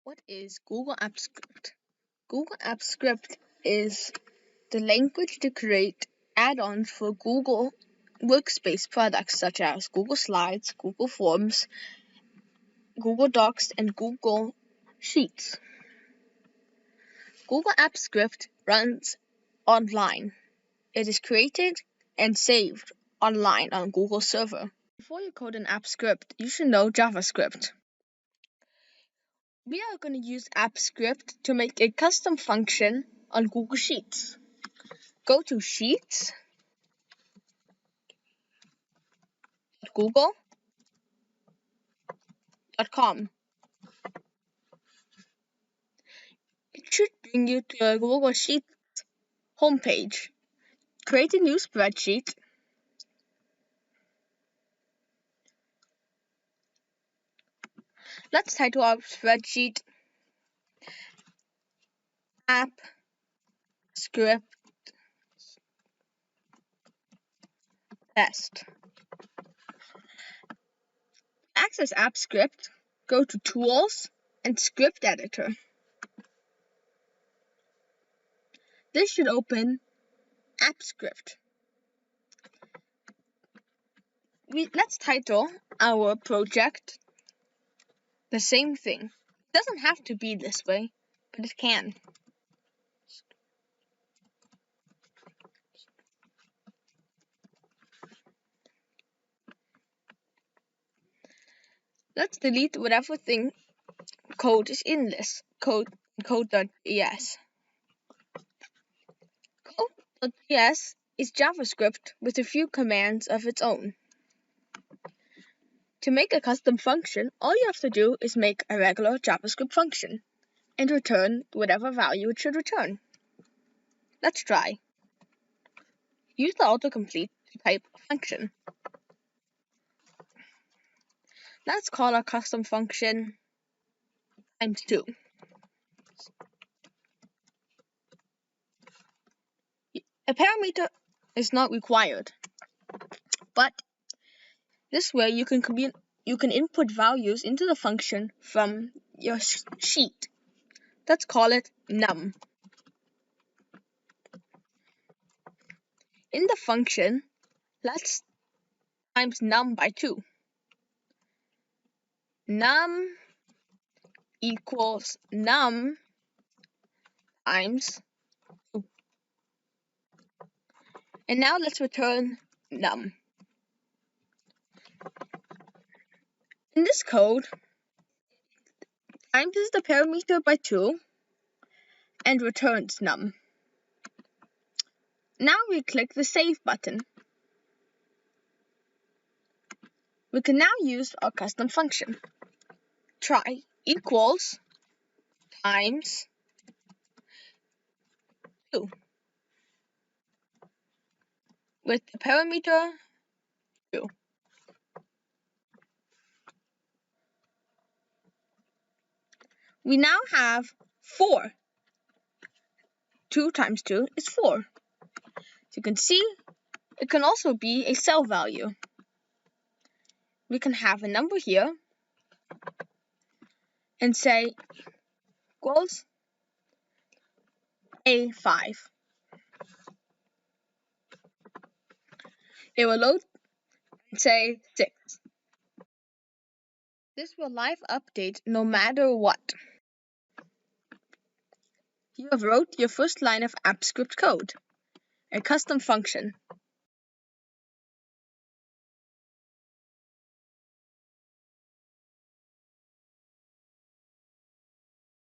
What is Google Apps Script? Google Apps Script is the language to create add-ons for Google Workspace products such as Google Slides, Google Forms, Google Docs, and Google Sheets. Google Apps Script runs online. It is created and saved online on Google server. Before you code an app script, you should know JavaScript. We are going to use app script to make a custom function on Google Sheets. Go to Sheets, google.com. It should bring you to a Google Sheets homepage. Create a new spreadsheet. Let's title our spreadsheet App Script Test. To access App Script, go to Tools and Script Editor. This should open App Script. Let's title our project the same thing. It doesn't have to be this way, but it can. Let's delete whatever thing code is in this code.js. Code.js is JavaScript with a few commands of its own. To make a custom function, all you have to do is make a regular JavaScript function and return whatever value it should return. Let's try. Use the autocomplete to type a function. Let's call our custom function ×2. A parameter is not required, but this way you can input values into the function from your sheet. Let's call it num. In the function, let's times num by 2. Num equals num times 2. And now let's return num. In this code, times the parameter by 2 and returns num. Now we click the Save button. We can now use our custom function. Try equals times 2 with the parameter 2. We now have 4. 2 times 2 is 4. As you can see, it can also be a cell value. We can have a number here and say equals A5. It will load and say 6. This will live update no matter what. You have wrote your first line of AppScript code, a custom function.